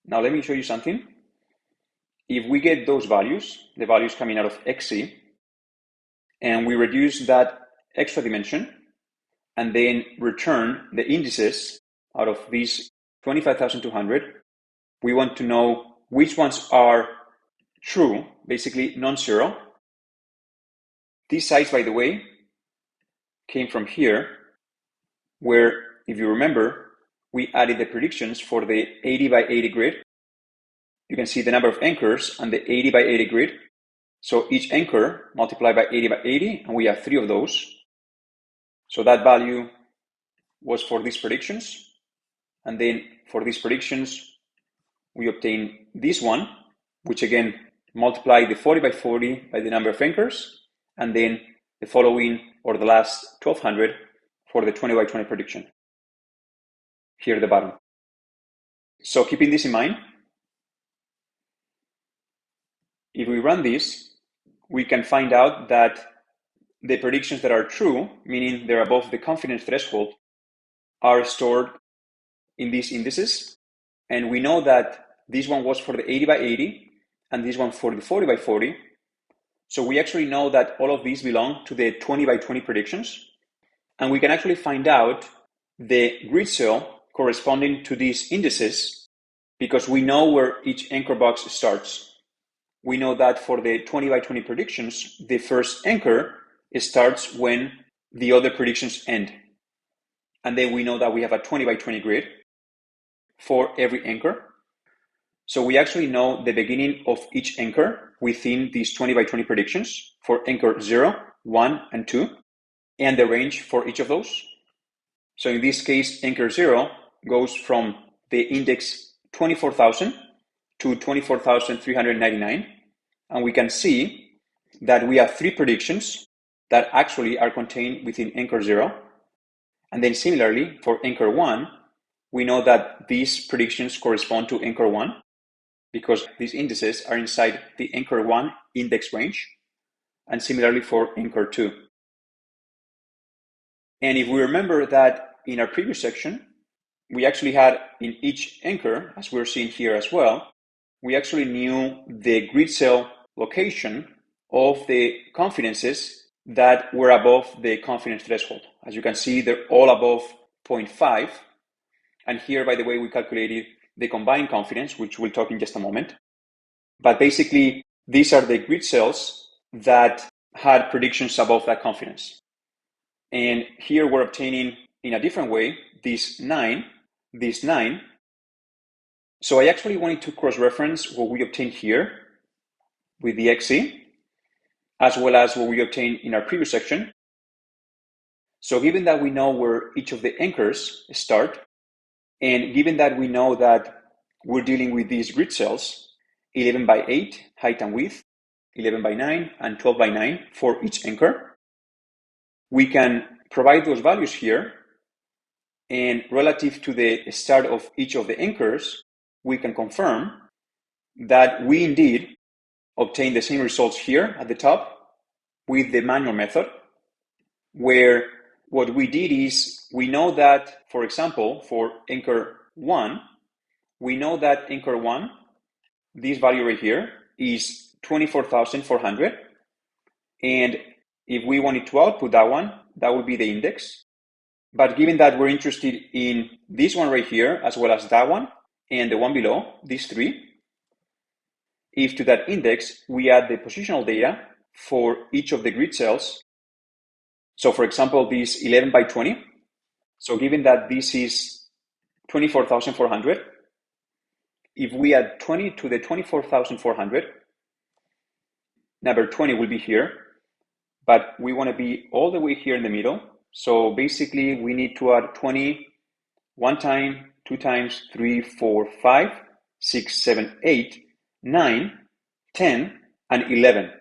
Now let me show you something. If we get those values, the values coming out of XC, and we reduce that extra dimension, and then return the indices out of these 25,200, we want to know which ones are true, basically non-zero. This size, by the way, came from here, where, if you remember, we added the predictions for the 80 by 80 grid. You can see the number of anchors on the 80 by 80 grid. So each anchor multiplied by 80 by 80, and we have 3 of those. So that value was for these predictions. And then for these predictions, we obtain this one, which again, multiply the 40 by 40 by the number of anchors, and then the following, or the last 1200 for the 20 by 20 prediction here at the bottom. So keeping this in mind, if we run this, we can find out that the predictions that are true, meaning they're above the confidence threshold, are stored in these indices. And we know that this one was for the 80 by 80, and this one for the 40 by 40. So we actually know that all of these belong to the 20 by 20 predictions. And we can actually find out the grid cell corresponding to these indices because we know where each anchor box starts. We know that for the 20 by 20 predictions, the first anchor starts when the other predictions end. And then we know that we have a 20 by 20 grid for every anchor. So we actually know the beginning of each anchor within these 20 by 20 predictions for anchor 0, 1, and 2, and the range for each of those. So in this case, anchor 0 goes from the index 24,000 to 24,399. And we can see that we have 3 predictions that actually are contained within anchor 0. And then similarly, for anchor 1, we know that these predictions correspond to anchor 1 because these indices are inside the anchor 1 index range, and similarly for anchor 2. And if we remember that in our previous section, we actually had in each anchor, as we're seeing here as well, we actually knew the grid cell location of the confidences that were above the confidence threshold. As you can see, they're all above 0.5. And here, by the way, we calculated the combined confidence, which we'll talk in just a moment. But basically, these are the grid cells that had predictions above that confidence. And here we're obtaining, in a different way, this 9. So I actually wanted to cross-reference what we obtained here with the XC, as well as what we obtained in our previous section. So given that we know where each of the anchors start, and given that we know that we're dealing with these grid cells, 11 by 8 height and width, 11 by 9, and 12 by 9 for each anchor, we can provide those values here, and relative to the start of each of the anchors, we can confirm that we indeed obtain the same results here at the top with the manual method, where what we did is we know that, for example, for anchor 1, we know that anchor 1, this value right here, is 24,400. And if we wanted to output that one, that would be the index. But given that we're interested in this one right here, as well as that one, and the one below, these 3, if to that index we add the positional data for each of the grid cells, so for example, this 11 by 20, so given that this is 24,400, if we add 20 to the 24,400, number 20 will be here, but we want to be all the way here in the middle. So basically, we need to add 20 1 time, 2 times, 3, 4, 5, 6, 7, 8, 9, 10, and 11.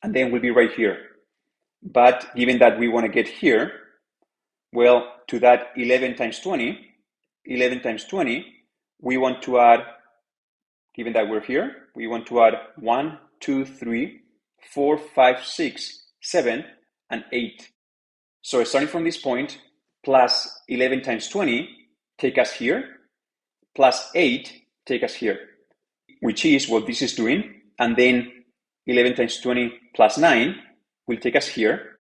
And then we'll be right here. But given that we want to get here, well, to that 11 times 20, we want to add, given that we're here, we want to add 1, 2, 3, 4, 5, 6, 7, and 8. So starting from this point, plus 11 times 20 take us here, plus 8 take us here, which is what this is doing. And then 11 times 20 plus 9 will take us here.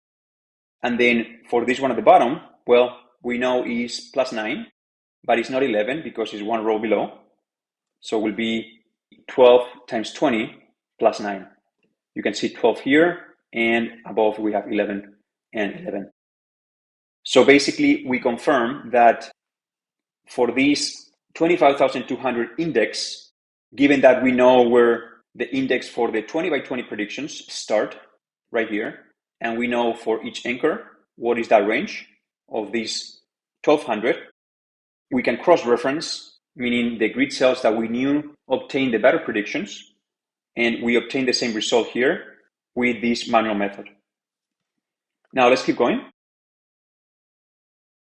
And then for this one at the bottom, well, we know is plus 9, but it's not 11 because it's one row below. So it will be 12 times 20 plus 9. You can see 12 here, and above we have 11 and 11. So basically, we confirm that for this 25,200 index, given that we know where the index for the 20 by 20 predictions start, right here, and we know for each anchor what is that range of these 1,200, we can cross-reference, meaning the grid cells that we knew obtain the better predictions, and we obtain the same result here with this manual method. Now let's keep going.